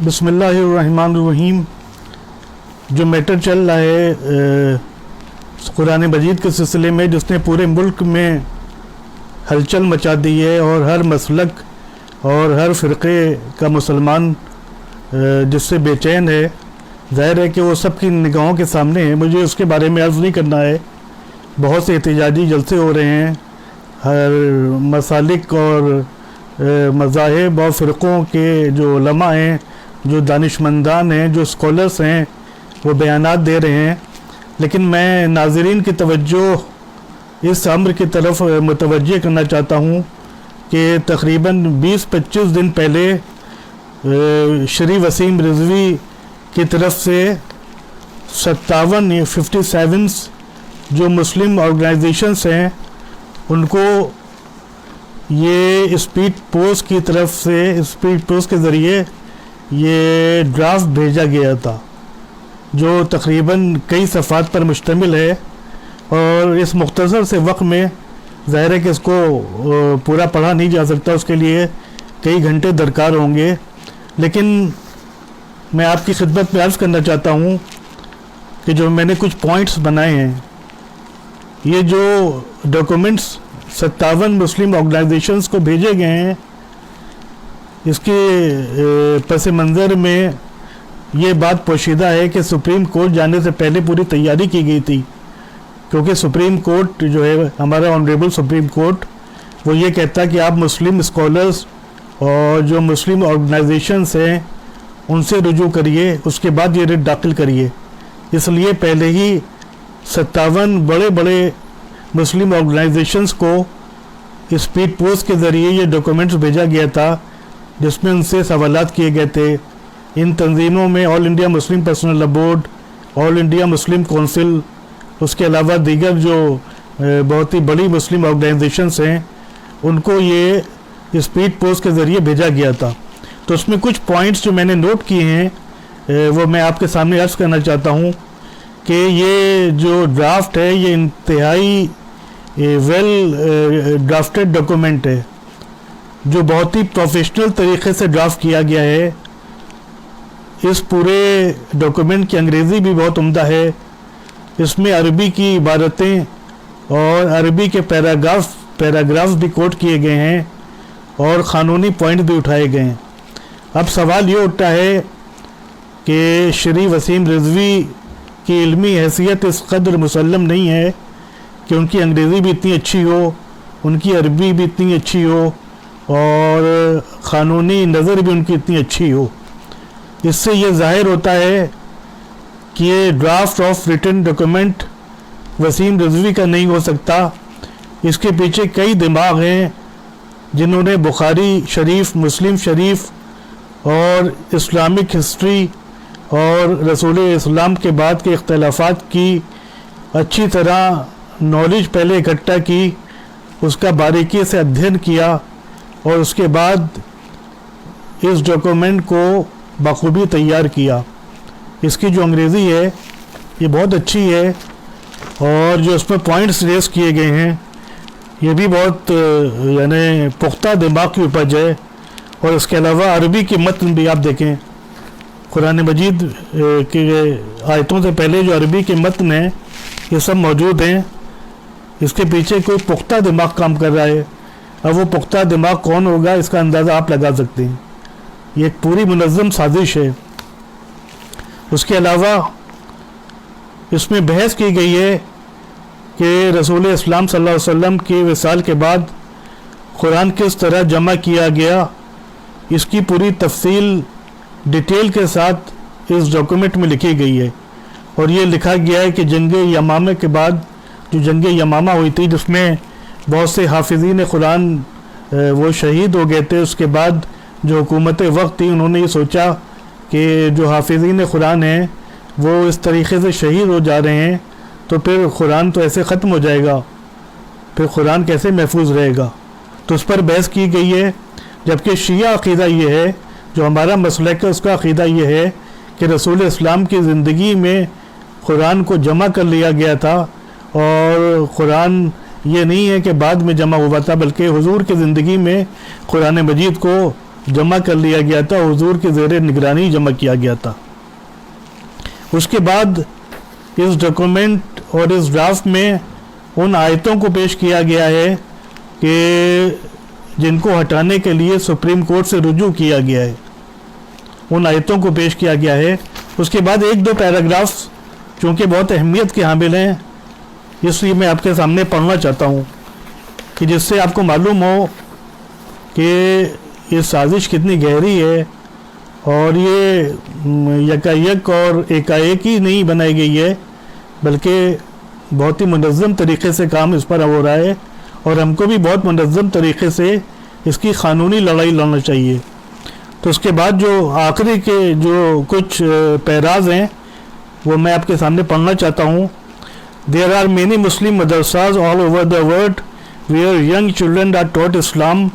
बिस्मिल्लाहिर्रहमानिर्रहीम। जो मैटर चल रहा है कुरान मजीद के सिलसिले में, जिसने पूरे मुल्क में हलचल मचा दी है और हर मसलक और हर फ़िरक़े का मुसलमान जिससे बेचैन है, ज़ाहिर है कि वो सब की निगाहों के सामने है। मुझे उसके बारे में अर्ज़ नहीं करना है। बहुत से एहतजाजी जलसे हो रहे हैं, हर मसालिक और मज़ाहिब और फ़िरक़ों के जो उलमा हैं, जो दानिशमंदान हैं, जो स्कॉलर्स हैं, वो बयानात दे रहे हैं। लेकिन मैं नाज़रीन की तवज्जो इस अम्र की तरफ मुतवज्जे करना चाहता हूँ कि तकरीबन 20-25 दिन पहले श्री वसीम रिजवी की तरफ से 57 जो मुस्लिम ऑर्गेनाइजेशंस हैं, उनको ये स्पीड पोस्ट की तरफ से, स्पीड पोस्ट के ज़रिए ये ड्राफ्ट भेजा गया था, जो तकरीबन कई सफ़ात पर मुश्तमिल है। और इस मुख्तसर से वक्त में ज़ाहिर है कि इसको पूरा पढ़ा नहीं जा सकता, उसके लिए कई घंटे दरकार होंगे। लेकिन मैं आपकी खिदमत में अर्ज़ करना चाहता हूँ कि जो मैंने कुछ पॉइंट्स बनाए हैं, ये जो डॉक्यूमेंट्स 57 मुस्लिम ऑर्गेनाइजेशंस को भेजे गए हैं, इसके पस मंज़र में ये बात पोशीदा है कि सुप्रीम कोर्ट जाने से पहले पूरी तैयारी की गई थी, क्योंकि सुप्रीम कोर्ट जो है हमारा ऑनरेबल सुप्रीम कोर्ट, वो ये कहता है कि आप मुस्लिम स्कॉलर्स और जो मुस्लिम ऑर्गेनाइजेशंस हैं उनसे रुजू करिए, उसके बाद ये रिट दाखिल करिए। इसलिए पहले ही 57 बड़े बड़े मुस्लिम ऑर्गेनाइजेशंस को स्पीड पोस्ट के ज़रिए ये डॉक्यूमेंट्स भेजा गया था, जिसमें उनसे सवालात किए गए थे। इन तंजीमों में all India Muslim personal law board, all India Muslim council, उसके अलावा दीगर जो बहुत ही बड़ी मुस्लिम ऑर्गेनाइजेशंस हैं, उनको ये स्पीड पोस्ट के ज़रिए भेजा गया था। तो उसमें कुछ पॉइंट्स जो मैंने नोट किए हैं वो मैं आपके सामने अर्ज़ करना चाहता हूँ कि ये जो ड्राफ्ट है, ये इंतहाई वेल ड्राफ्टेड डॉक्यूमेंट है, जो बहुत ही प्रोफेशनल तरीके से ड्राफ्ट किया गया है। इस पूरे डॉक्यूमेंट की अंग्रेज़ी भी बहुत उम्दा है। इसमें अरबी की इबारतें और अरबी के पैराग्राफ्स भी कोट किए गए हैं और क़ानूनी पॉइंट भी उठाए गए हैं। अब सवाल ये उठता है कि श्री वसीम रिजवी की इल्मी हैसियत इस कदर मुसल्लम नहीं है कि उनकी अंग्रेज़ी भी इतनी अच्छी हो, उनकी अरबी भी इतनी अच्छी हो और क़ानूनी नज़र भी उनकी इतनी अच्छी हो। इससे ये ज़ाहिर होता है कि ये draft of written document Waseem Rizvi का नहीं हो सकता। इसके पीछे कई दिमाग हैं जिन्होंने बुखारी शरीफ, मुस्लिम शरीफ और इस्लामिक हिस्ट्री और रसूल इस्लाम के बाद के इख्तलाफात की अच्छी तरह नॉलेज पहले इकट्ठा की, उसका बारीकी से अध्ययन किया और उसके बाद इस डॉक्यूमेंट को बखूबी तैयार किया। इसकी जो अंग्रेज़ी है ये बहुत अच्छी है और जो इसमें पॉइंट्स रेस किए गए हैं ये भी बहुत यानी पुख्ता दिमाग की उपज है। और इसके अलावा अरबी के मतन भी आप देखें, कुरान मजीद के आयतों से पहले जो अरबी के मतन हैं ये सब मौजूद हैं। इसके पीछे कोई पुख्ता दिमाग काम कर रहा है। अब वो पुख्ता दिमाग कौन होगा, इसका अंदाज़ा आप लगा सकते हैं। ये एक पूरी मुनज़्ज़म साजिश है। उसके अलावा इसमें बहस की गई है कि रसूल इस्लाम सल्लल्लाहु अलैहि वसल्लम के विसाल के बाद कुरान किस तरह जमा किया गया, इसकी पूरी तफसील डिटेल के साथ इस डॉक्यूमेंट में लिखी गई है। और ये लिखा गया है कि जंग यमामा के बाद, जो जंग यमामा हुई थी जिसमें बहुत से हाफिज़ीन कुरान वो शहीद हो गए थे, उसके बाद जो हुकूमत वक्त थी उन्होंने ये सोचा कि जो हाफिज़ीन कुरान हैं वो इस तरीके से शहीद हो जा रहे हैं, तो फिर कुरान तो ऐसे ख़त्म हो जाएगा, फिर कुरान कैसे महफूज रहेगा। तो उस पर बहस की गई है। जबकि शिया अक़ीदा ये है, जो हमारा मसलक है, उसका अक़ीदा ये है कि रसूल इस्लाम की ज़िंदगी में कुरान को जमा कर लिया गया था और कुरान ये नहीं है कि बाद में जमा हुआ था, बल्कि हुजूर की ज़िंदगी में कुरान मजीद को जमा कर लिया गया था, हुजूर की ज़ेर निगरानी जमा किया गया था। उसके बाद इस डॉक्यूमेंट और इस ड्राफ्ट में उन आयतों को पेश किया गया है कि जिनको हटाने के लिए सुप्रीम कोर्ट से रुजू किया गया है, उन आयतों को पेश किया गया है। उसके बाद एक दो पैराग्राफ्स चूँकि बहुत अहमियत के हामिल हैं, इसलिए मैं आपके सामने पढ़ना चाहता हूँ कि जिससे आपको मालूम हो कि ये साजिश कितनी गहरी है और ये यकायक और एकाएक ही नहीं बनाई गई है, बल्कि बहुत ही मुनज़्ज़म तरीक़े से काम इस पर हो रहा है और हमको भी बहुत मुनज़्ज़म तरीक़े से इसकी क़ानूनी लड़ाई लड़ना चाहिए। तो उसके बाद जो आखिरी के जो कुछ पैराज हैं वो मैं आपके सामने पढ़ना चाहता हूँ। There are many Muslim madrasas all over the world where young children are taught Islam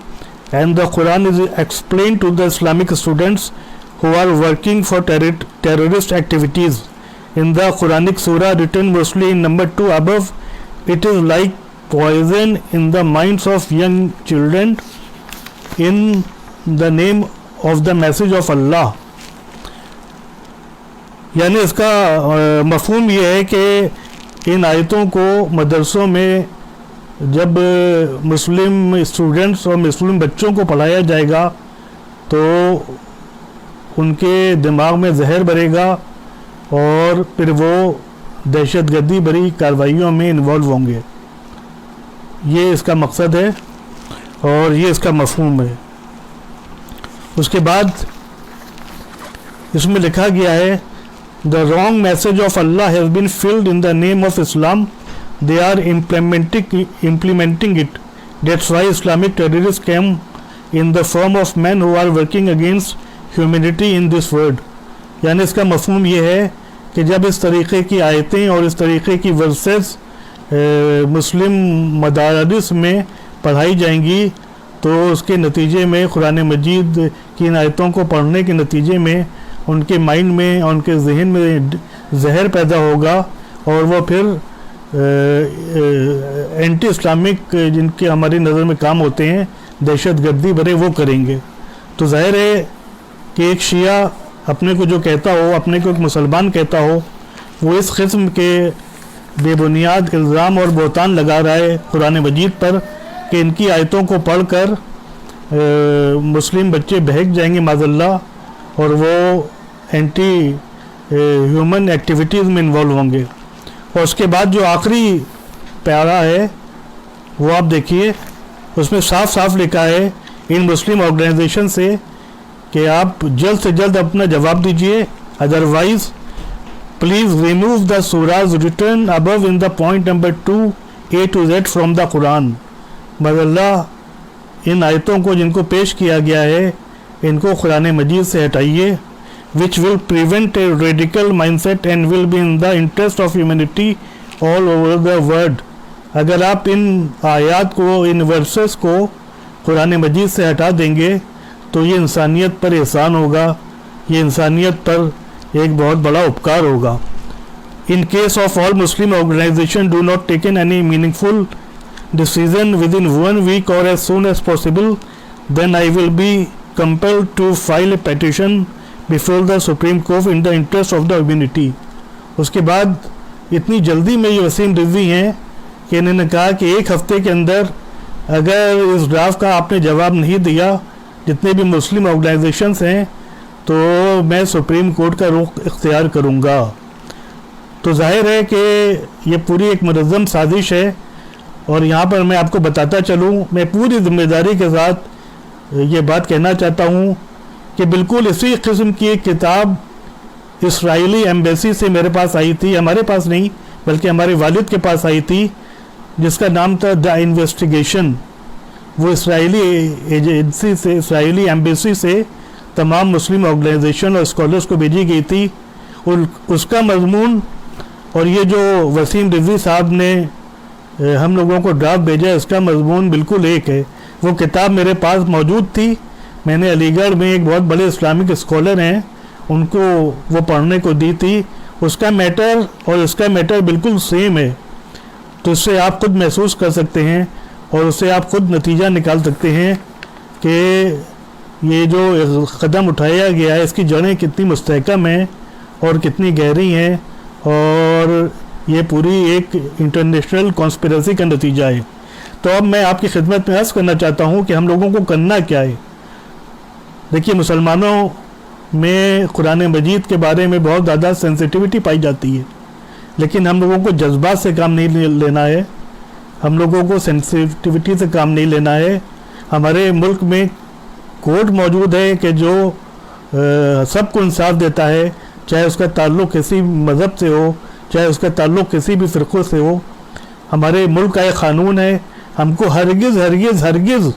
and the Quran is explained to the Islamic students who are working for terrorist activities. In the Quranic surah written mostly in number 2 above, it is like poison in the minds of young children in the name of the message of Allah. यानी इसका मफहूम ये है कि इन आयतों को मदरसों में जब मुस्लिम स्टूडेंट्स और मुस्लिम बच्चों को पढ़ाया जाएगा तो उनके दिमाग में जहर भरेगा और फिर वो दहशतगर्दी भरी कार्रवाइयों में इन्वॉल्व होंगे। ये इसका मकसद है और ये इसका मफहूम है। उसके बाद इसमें लिखा गया है, the wrong message of Allah has been filled in the name of Islam. They are implementing it. That's why Islamic terrorists came in the form of men who are working against humanity in this world. यानी इसका मफहूम ये है कि जब इस तरीक़े की आयतें और इस तरीक़े की वर्सेस मुस्लिम मदारिस में पढ़ाई जाएंगी तो उसके नतीजे में कुरान मजीद की इन आयतों को पढ़ने के नतीजे में उनके माइंड में और उनके जहन में जहर पैदा होगा और वो फिर एंटी इस्लामिक जिनके हमारी नज़र में काम होते हैं दहशतगर्दी भरे वो करेंगे। तो ज़ाहिर है कि एक शिया अपने को जो कहता हो, अपने को एक मुसलमान कहता हो, वो इस किस्म के बेबुनियाद इल्ज़ाम और बहतान लगा रहा है कुरान मजीद पर कि इनकी आयतों को पढ़कर मुस्लिम बच्चे बहक जाएंगे माज़अल्लाह और वो एंटी ह्यूमन एक्टिविटीज़ में इन्वॉल्व होंगे। और उसके बाद जो आखिरी प्यारा है वो आप देखिए, उसमें साफ साफ लिखा है इन मुस्लिम ऑर्गेनाइजेशन से कि आप जल्द से जल्द अपना जवाब दीजिए, अदरवाइज प्लीज़ रिमूव द सूराज return above in the point number 2A to Z from the Quran. मज़अल्लाह इन आयतों को जिनको पेश किया गया है इनको कुरान मजीद से हटाइए, which will prevent a radical mindset and will be in the interest of humanity all over the world. अगर आप इन आयात को, इन वर्सेस को कुरान मजीद से हटा देंगे तो ये इंसानियत पर एहसान होगा, ये इंसानियत पर एक बहुत बड़ा उपकार होगा। In case of all Muslim organizations do not taken any meaningful decision within 1 week or as soon as possible, then I will be compelled to file a petition before the Supreme Court in the interest of the humanity. उसके बाद इतनी जल्दी में ये वसीम रिजवी हैं कि इन्होंने कहा कि एक हफ्ते के अंदर अगर इस ड्राफ्ट का आपने जवाब नहीं दिया जितने भी मुस्लिम ऑर्गेनाइजेशंस हैं तो मैं सुप्रीम कोर्ट का रुख इख्तियार करूँगा। तो जाहिर है कि ये पूरी एक मुनज़्ज़म साजिश है और यहाँ पर मैं आपको बताता चलूँ, मैं पूरी ज़िम्मेदारी के साथ ये बात कहना चाहता हूँ कि बिल्कुल इसी किस्म की एक किताब इसराइली एम्बेसी से मेरे पास आई थी, हमारे पास नहीं बल्कि हमारे वालिद के पास आई थी, जिसका नाम था द इन्वेस्टिगेशन। वो इसराइली एजेंसी से, इसराइली एम्बेसी से तमाम मुस्लिम ऑर्गेनाइजेशन और स्कॉलर्स को भेजी गई थी और उसका मजमून और ये जो वसीम रिजवी साहब ने हम लोगों को ड्राफ्ट भेजा है उसका मजमून बिल्कुल एक है। वो किताब मेरे पास मौजूद थी, मैंने अलीगढ़ में एक बहुत बड़े इस्लामिक स्कॉलर हैं उनको वो पढ़ने को दी थी, उसका मैटर और इसका मैटर बिल्कुल सेम है। तो इससे आप खुद महसूस कर सकते हैं और उससे आप खुद नतीजा निकाल सकते हैं कि یہ جو قدم اٹھایا گیا ہے اس کی جڑیں کتنی مستحکم ہیں اور کتنی گہری ہیں، اور یہ پوری ایک انٹرنیشنل کانسپریسی کا نتیجہ ہے۔ تو اب میں آپ کی خدمت میں عرض کرنا چاہتا ہوں کہ ہم لوگوں کو کرنا کیا ہے۔ دیکھیے، مسلمانوں میں قرآن مجید کے بارے میں بہت زیادہ سینسٹیوٹی پائی جاتی ہے، لیکن ہم لوگوں کو جذبات سے کام نہیں لینا ہے، ہم لوگوں کو سینسٹیوٹی سے کام نہیں لینا ہے۔ ہمارے ملک میں کوڈ موجود ہے کہ جو سب کو انصاف دیتا ہے، چاہے اس کا تعلق کسی مذہب سے ہو، چاہے اس کا تعلق کسی بھی فرقوں سے ہو۔ ہمارے ملک کا ایک قانون ہے، ہم کو ہرگز ہرگز ہرگز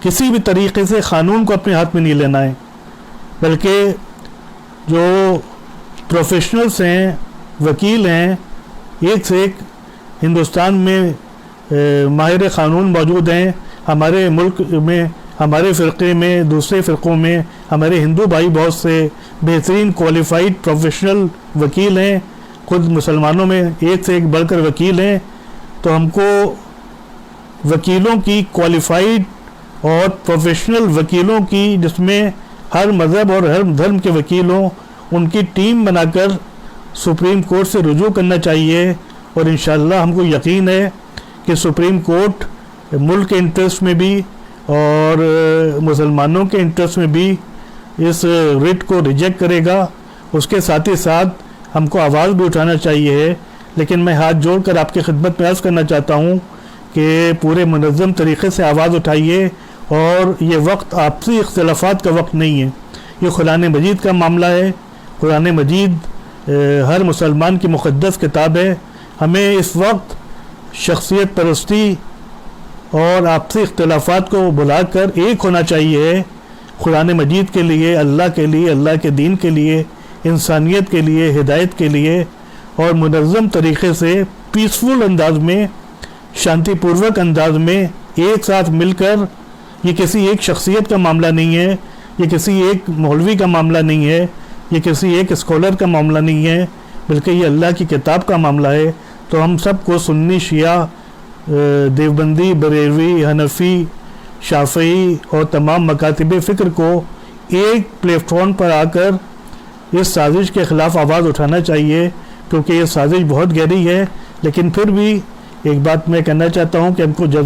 کسی بھی طریقے سے قانون کو اپنے ہاتھ میں نہیں لینا ہے، بلکہ جو پروفیشنلز ہیں، وکیل ہیں، ایک سے ایک ہندوستان میں ماہر قانون موجود ہیں۔ ہمارے ملک میں، ہمارے فرقے میں، دوسرے فرقوں میں ہمارے ہندو بھائی بہت سے بہترین کوالیفائڈ پروفیشنل وکیل ہیں، خود مسلمانوں میں ایک سے ایک بڑھ کر وکیل ہیں۔ تو ہم کو وکیلوں کی، کوالیفائڈ اور پروفیشنل وکیلوں کی، جس میں ہر مذہب اور ہر دھرم کے وکیل ہوں، ان کی ٹیم بنا کر سپریم کورٹ سے رجوع کرنا چاہیے، اور انشاءاللہ ہم کو یقین ہے کہ سپریم کورٹ ملک کے انٹرسٹ میں بھی اور مسلمانوں کے انٹرسٹ میں بھی اس ریٹ کو ریجیکٹ کرے گا۔ اس کے ساتھ ہی ساتھ ہم کو آواز بھی اٹھانا چاہیے، لیکن میں ہاتھ جوڑ کر آپ کی خدمت میں عرض کرنا چاہتا ہوں کہ پورے منظم طریقے سے آواز اٹھائیے، اور یہ وقت آپسی اختلافات کا وقت نہیں ہے، یہ قرآن مجید کا معاملہ ہے۔ قرآن مجید ہر مسلمان کی مقدس کتاب ہے۔ ہمیں اس وقت شخصیت پرستی اور آپسی اختلافات کو بلا کر ایک ہونا چاہیے، قرآن مجید کے لیے، اللہ کے لیے، اللہ کے دین کے لیے، انسانیت کے لیے، ہدایت کے لیے، اور منظم طریقے سے پیسفل انداز میں، شانتی پوروک انداز میں ایک ساتھ مل کر۔ یہ کسی ایک شخصیت کا معاملہ نہیں ہے، یہ کسی ایک مولوی کا معاملہ نہیں ہے، یہ کسی ایک اسکالر کا معاملہ نہیں ہے، بلکہ یہ اللہ کی کتاب کا معاملہ ہے۔ تو ہم سب کو سنی، شیعہ، دیوبندی، بریلوی، حنفی، شافعی اور تمام مکاتب فکر کو ایک پلیٹ فارم پر آ کر اس سازش کے خلاف آواز اٹھانا چاہیے، کیونکہ یہ سازش بہت گہری ہے۔ لیکن پھر بھی ایک بات میں کہنا چاہتا ہوں کہ ہم کو